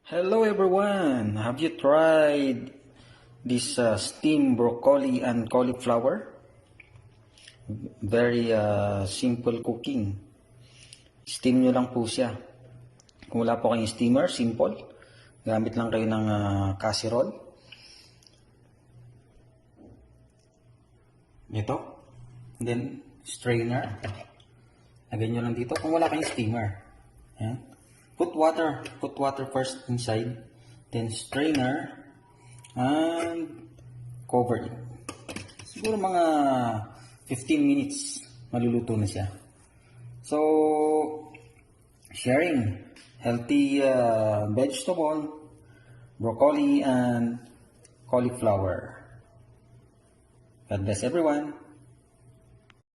Hello everyone! Have you tried this steamed broccoli and cauliflower? Very simple cooking. Steam nyo lang po siya. Kung wala po kayong steamer, simple. Gamit lang kayo ng casserole. Ito. And then, strainer. Lagyan nyo lang dito. Kung wala kayong steamer. Ayan. Put water first inside, then strainer, and cover it. Siguro mga 15 minutes, maluluto na siya. So, sharing healthy vegetable, broccoli and cauliflower. God bless everyone.